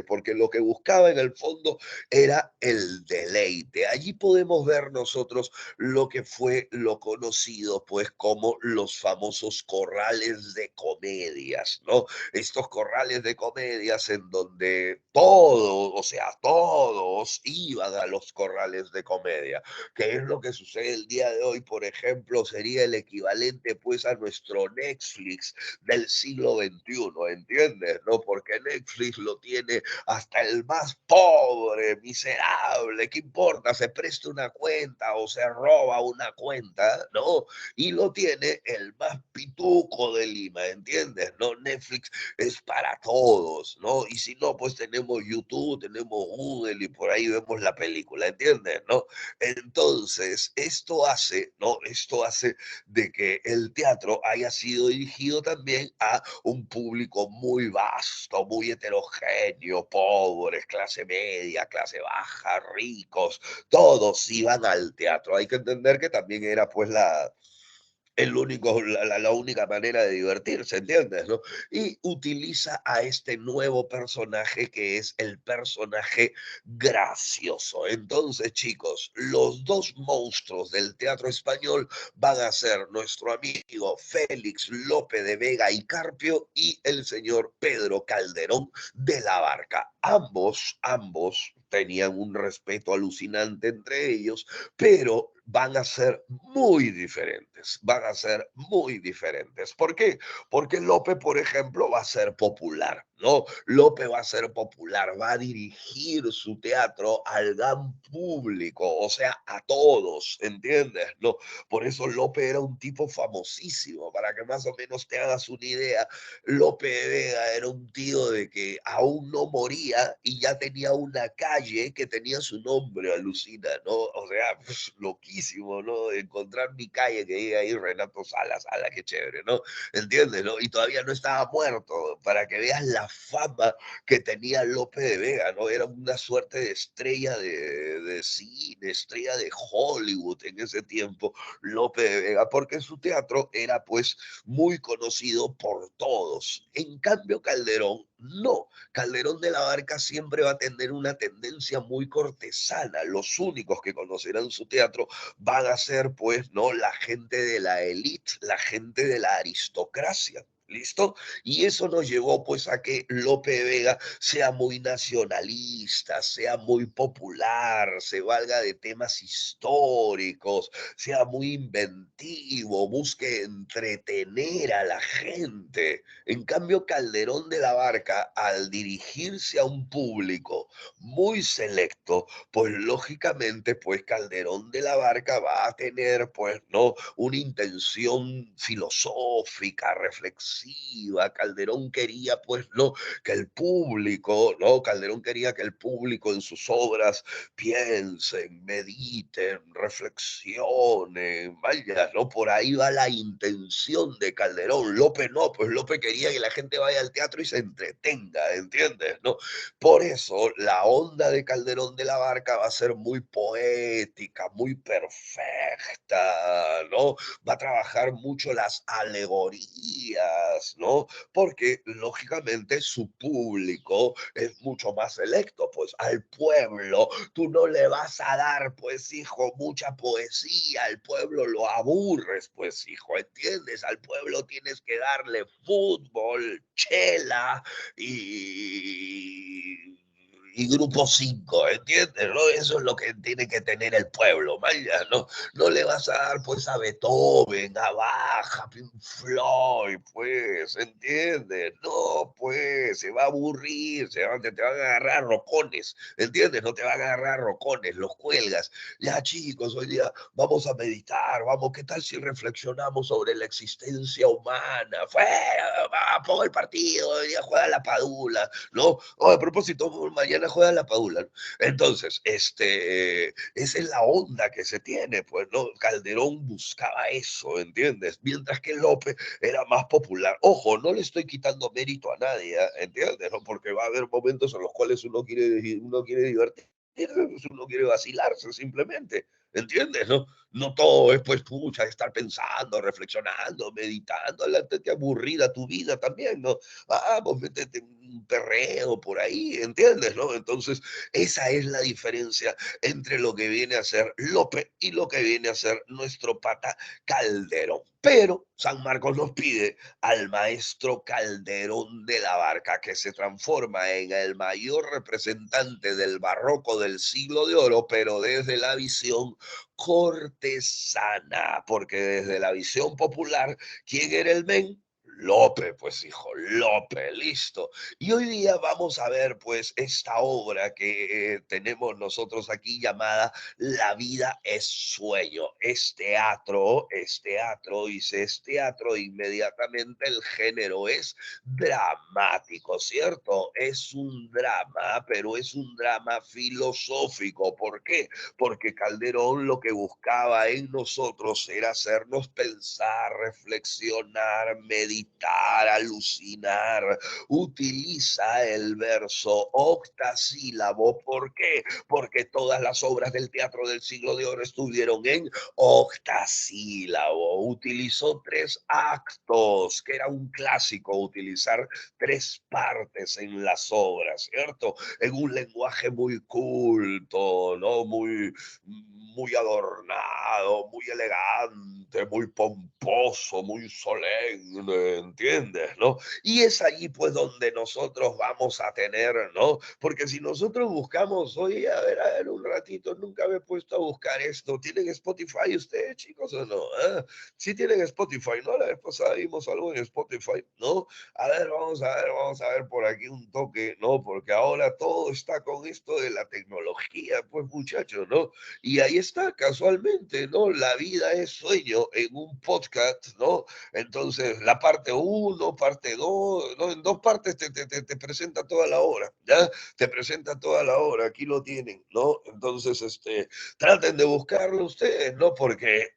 porque lo que buscaba en el fondo era el deleite. Allí podemos ver nosotros lo que fue lo conocido pues como los famosos corrales de comedias, ¿no? Estos corrales de comedias en donde todos, o sea, todos iban a los corrales de comedia. ¿Qué es lo que sucede el día de hoy? Por ejemplo, sería el equivalente pues a nuestro Netflix del siglo XXI, ¿entiendes? ¿No? Porque Netflix lo tiene hasta el más pobre, miserable, ¿qué importa? Se presta una cuenta o se roba una cuenta, ¿no? Y lo tiene el más pituco de Lima, ¿entiendes? ¿No? Netflix es para todos, ¿no? Y si no, pues tenemos YouTube, tenemos Google y por ahí vemos la película, ¿entiendes? ¿No? Entonces, esto hace, ¿no? Esto hace de que el teatro haya sido dirigido también a un público muy vasto, muy heterogéneo, pobres, clase media, clase baja, ricos, todos iban al teatro. Hay que entender que también era pues la única manera de divertirse, ¿entiendes? ¿No? Y utiliza a este nuevo personaje que es el personaje gracioso. Entonces, chicos, los dos monstruos del teatro español van a ser nuestro amigo Félix Lope de Vega y Carpio y el señor Pedro Calderón de la Barca. Ambos tenían un respeto alucinante entre ellos, pero van a ser muy diferentes, van a ser muy diferentes. ¿Por qué? Porque Lope, por ejemplo, va a ser popular, ¿no? Lope va a ser popular, va a dirigir su teatro al gran público, o sea, a todos, ¿entiendes? ¿No? Por eso Lope era un tipo famosísimo, para que más o menos te hagas una idea. Lope de Vega era un tío de que aún no moría y ya tenía una calle que tenía su nombre, alucina, ¿no? O sea, pues, loquísimo, ¿no? Encontrar mi calle que diga ahí Renato Salas, ala, qué chévere, ¿no? ¿Entiendes, no? Y todavía no estaba muerto, para que veas la fama que tenía Lope de Vega, ¿no? Era una suerte de estrella de cine, estrella de Hollywood en ese tiempo, Lope de Vega, porque su teatro era pues muy conocido por todos. En cambio, Calderón, no. Calderón de la Barca siempre va a tener una tendencia muy cortesana. Los únicos que conocerán su teatro van a ser, pues, ¿no? La gente de la élite, la gente de la aristocracia. ¿Listo? Y eso nos llevó pues a que Lope de Vega sea muy nacionalista, sea muy popular, se valga de temas históricos, sea muy inventivo, busque entretener a la gente. En cambio, Calderón de la Barca, al dirigirse a un público muy selecto, pues lógicamente, pues Calderón de la Barca va a tener, pues, ¿no? Una intención filosófica, reflexiva. Calderón quería, pues, ¿no? Que el público, ¿no? Calderón quería que el público en sus obras piensen, mediten, reflexionen, vaya, ¿no? Por ahí va la intención de Calderón. Lope no, pues Lope quería que la gente vaya al teatro y se entretenga, ¿entiendes? ¿No? Por eso la onda de Calderón de la Barca va a ser muy poética, muy perfecta, ¿no? Va a trabajar mucho las alegorías, ¿no? Porque lógicamente su público es mucho más selecto, pues al pueblo tú no le vas a dar, pues hijo, mucha poesía, al pueblo lo aburres, pues hijo, ¿entiendes? Al pueblo tienes que darle fútbol, chela y grupo 5, ¿entiendes? ¿No? Eso es lo que tiene que tener el pueblo, vaya, ¿no? No le vas a dar pues a Beethoven, a Bach, a Pink Floyd, pues, ¿entiendes? No, pues, se va a aburrir, te van a agarrar rocones, ¿entiendes? No te van a agarrar rocones, los cuelgas. Ya chicos, hoy día vamos a meditar, vamos, ¿qué tal si reflexionamos sobre la existencia humana? Fuera, va, pongo el partido, hoy día juega la Padula, ¿no? Oh, a propósito, mañana juega la Padula, ¿no? Entonces, esa es la onda que se tiene, pues, ¿no? Calderón buscaba eso, ¿entiendes? Mientras que López era más popular. Ojo, no le estoy quitando mérito a nadie, ¿ah? ¿Entiendes? ¿No? Porque va a haber momentos en los cuales uno quiere divertirse, uno quiere vacilarse simplemente, ¿entiendes? ¿No? No todo es, pues, pucha, estar pensando, reflexionando, meditando, te aburrida tu vida también, ¿no? Vamos, métete un perreo por ahí, ¿entiendes? ¿No? Entonces, esa es la diferencia entre lo que viene a ser López y lo que viene a ser nuestro pata Calderón. Pero San Marcos nos pide al maestro Calderón de la Barca, que se transforma en el mayor representante del barroco del siglo de oro, pero desde la visión cortesana, porque desde la visión popular, ¿quién era el men? Lope, pues hijo, Lope, listo. Y hoy día vamos a ver pues esta obra que tenemos nosotros aquí llamada La vida es sueño. Dice es teatro, inmediatamente el género es dramático, ¿cierto? Es un drama, pero es un drama filosófico. ¿Por qué? Porque Calderón lo que buscaba en nosotros era hacernos pensar, reflexionar, meditar meditar, alucinar. Utiliza el verso octasílabo. ¿Por qué? Porque todas las obras del teatro del siglo de oro estuvieron en octasílabo. Utilizó tres actos, que era un clásico utilizar tres partes en las obras, ¿cierto? En un lenguaje muy culto, ¿no? Muy adornado, muy elegante, muy pomposo, muy solemne, ¿entiendes? ¿No? Y es allí pues donde nosotros vamos a tener, ¿no? Porque si nosotros buscamos, oye, a ver, un ratito, nunca me he puesto a buscar esto. ¿Tienen Spotify ustedes, chicos, o no? ¿Ah? Sí tienen Spotify, ¿no? La vez pasada vimos algo en Spotify, ¿no? A ver, vamos a ver por aquí un toque, ¿no? Porque ahora todo está con esto de la tecnología, pues muchachos, ¿no? Y ahí está, casualmente, ¿no? La vida es sueño en un podcast, ¿no? Entonces, la parte uno, parte 2, ¿no? En dos partes te presenta toda la obra, ¿ya? Te presenta toda la obra, aquí lo tienen, ¿no? Entonces, traten de buscarlo ustedes, ¿no? Porque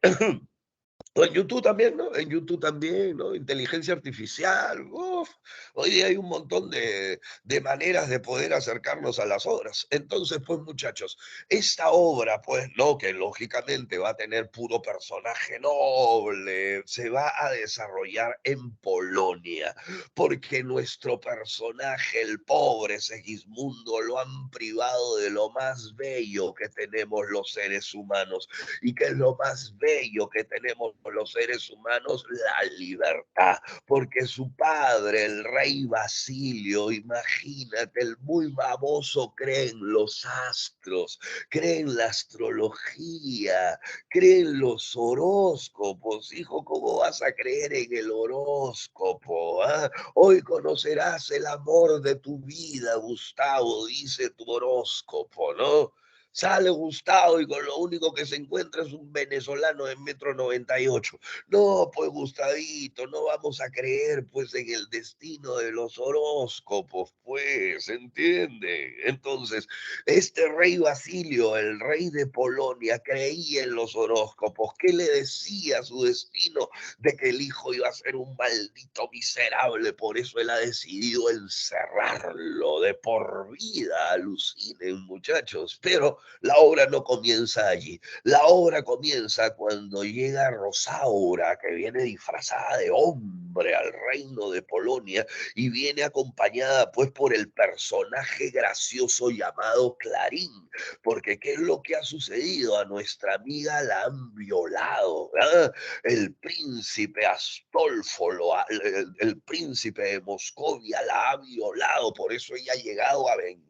o en YouTube también, ¿no? En YouTube también, ¿no? Inteligencia artificial, uf, hoy día hay un montón de maneras de poder acercarnos a las obras. Entonces, pues, muchachos, esta obra, pues, ¿no? Que lógicamente va a tener puro personaje noble, se va a desarrollar en Polonia, porque nuestro personaje, el pobre Segismundo, lo han privado de lo más bello que tenemos los seres humanos. ¿Y qué es lo más bello que tenemos los seres humanos? La libertad, porque su padre, el rey Basilio, imagínate, el muy baboso, cree en los astros, cree en la astrología, cree en los horóscopos. Hijo, ¿cómo vas a creer en el horóscopo? ¿Ah? Hoy conocerás el amor de tu vida, Gustavo, dice tu horóscopo, ¿no? Sale Gustavo y con lo único que se encuentra es un venezolano de 1,98 m. No, pues Gustavito, no vamos a creer pues en el destino de los horóscopos, pues, ¿entiende? Entonces, este rey Basilio, el rey de Polonia, creía en los horóscopos. ¿Qué le decía su destino? De que el hijo iba a ser un maldito miserable, por eso él ha decidido encerrarlo de por vida. Alucinen, muchachos, pero la obra no comienza allí. La obra comienza cuando llega Rosaura, que viene disfrazada de hombre al reino de Polonia y viene acompañada pues por el personaje gracioso llamado Clarín, porque ¿qué es lo que ha sucedido? A nuestra amiga la han violado, ¿verdad? El príncipe Astolfo, el príncipe de Moscovia la ha violado, por eso ella ha llegado a vengarse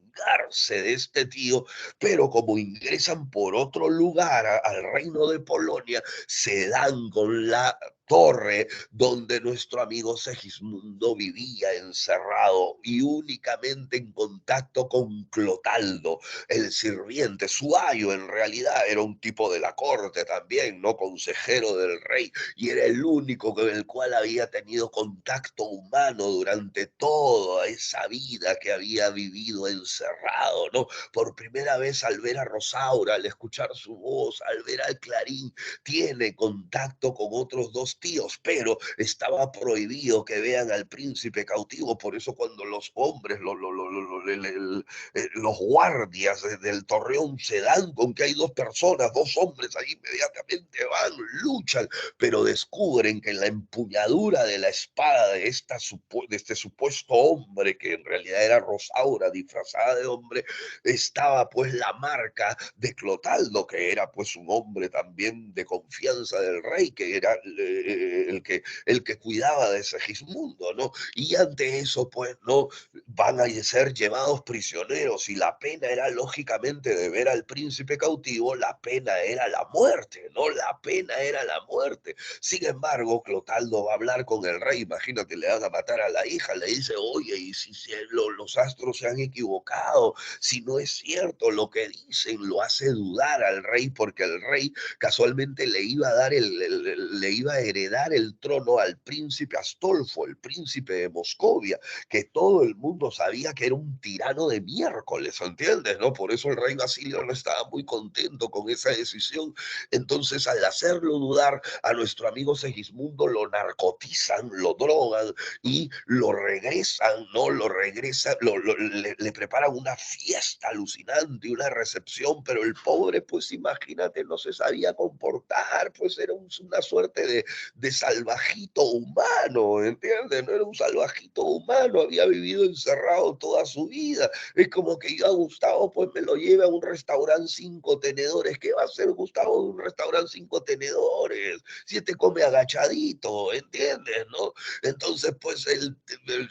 de este tío, pero como ingresan por otro lugar al reino de Polonia, se dan con la torre donde nuestro amigo Segismundo vivía encerrado y únicamente en contacto con Clotaldo, el sirviente. Su ayo en realidad era un tipo de la corte también, no consejero del rey, y era el único con el cual había tenido contacto humano durante toda esa vida que había vivido encerrado, ¿no? Por primera vez al ver a Rosaura, al escuchar su voz, al ver al Clarín, tiene contacto con otros dos tíos, pero estaba prohibido que vean al príncipe cautivo. Por eso cuando los hombres, los guardias del torreón se dan con que hay dos personas, dos hombres, ahí inmediatamente van, luchan, pero descubren que en la empuñadura de la espada de este supuesto hombre, que en realidad era Rosaura disfrazada de hombre, estaba pues la marca de Clotaldo, que era pues un hombre también de confianza del rey, que era el que cuidaba de Segismundo, ¿no? Y ante eso, pues, no, van a ser llevados prisioneros y la pena era lógicamente de ver al príncipe cautivo, la pena era la muerte, ¿no? La pena era la muerte. Sin embargo, Clotaldo va a hablar con el rey, imagínate, le van a matar a la hija, le dice, oye, y si los astros se han equivocado, si no es cierto lo que dicen, lo hace dudar al rey, porque el rey casualmente le iba a dar le iba a heredar el trono al príncipe Astolfo, el príncipe de Moscovia, que todo el mundo sabía que era un tirano de miércoles, ¿entiendes? ¿No? Por eso el rey Basilio no estaba muy contento con esa decisión. Entonces, al hacerlo dudar, a nuestro amigo Segismundo lo narcotizan, lo drogan y lo regresan, ¿no? Lo regresan, le preparan una fiesta alucinante, una recepción, pero el pobre, pues imagínate, no se sabía comportar, pues era una suerte de salvajito humano, ¿entiendes? No era un salvajito humano, había vivido encerrado toda su vida. Es como que yo a Gustavo, pues me lo lleve a un restaurante cinco tenedores. ¿Qué va a hacer Gustavo de un restaurante cinco tenedores? Si te come agachadito, ¿entiendes? ¿No? Entonces, pues el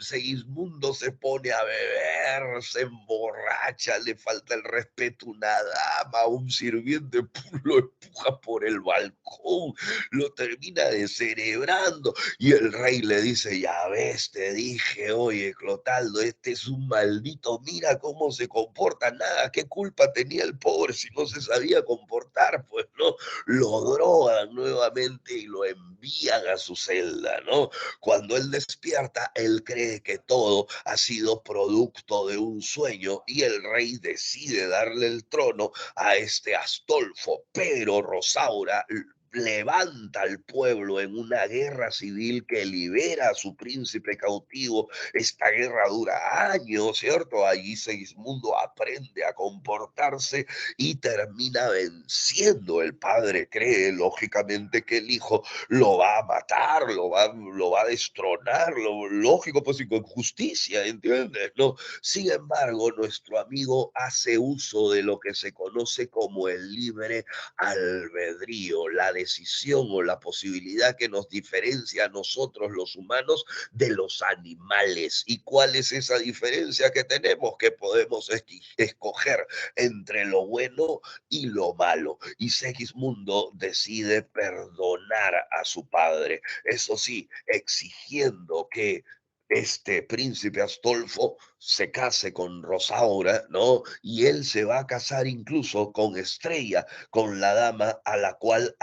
Segismundo se pone a beber, se emborracha, le falta el respeto a una dama, un sirviente lo empuja por el balcón, lo termina descerebrando y el rey le dice, ya ves, te dije, oye, Clotaldo, este es un maldito, mira cómo se comporta, nada, qué culpa tenía el pobre si no se sabía comportar, pues no, lo drogan nuevamente y lo envían a su celda, ¿no? Cuando él despierta, él cree que todo ha sido producto de un sueño y el rey decide darle el trono a este Astolfo, pero Rosaura levanta al pueblo en una guerra civil que libera a su príncipe cautivo. Esta guerra dura años, ¿cierto? Allí Segismundo aprende a comportarse y termina venciendo. El padre cree, lógicamente, que el hijo lo va a matar, lo va a destronar, lo lógico, pues y con justicia, ¿entiendes? ¿No? Sin embargo, nuestro amigo hace uso de lo que se conoce como el libre albedrío, la decisión o la posibilidad que nos diferencia a nosotros los humanos de los animales. ¿Y cuál es esa diferencia que tenemos? Que podemos escoger entre lo bueno y lo malo. Y Segismundo decide perdonar a su padre, eso sí, exigiendo que este príncipe Astolfo se case con Rosaura, ¿no? Y él se va a casar incluso con Estrella, con la dama a la cual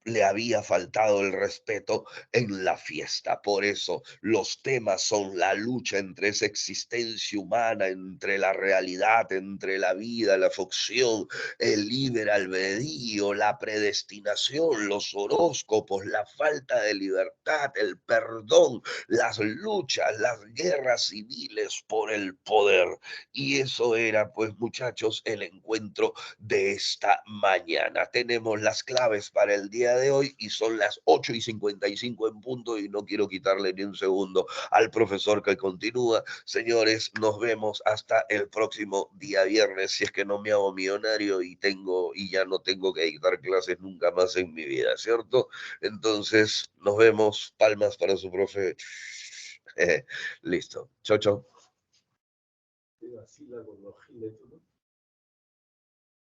le había faltado el respeto en la fiesta. Por eso los temas son la lucha entre esa existencia humana, entre la realidad, entre la vida, la ficción, el libre albedrío, la predestinación, los horóscopos, la falta de libertad, el perdón, las luchas, las guerras civiles por el poder. Y eso era, pues muchachos, el encuentro de esta mañana. Tenemos las claves para el día de hoy y son las 8:55 en punto y no quiero quitarle ni un segundo al profesor que continúa. Señores, nos vemos hasta el próximo día viernes, si es que no me hago millonario y ya no tengo que dictar clases nunca más en mi vida, ¿cierto? Entonces, nos vemos. Palmas para su profe. Listo. Chau, chau.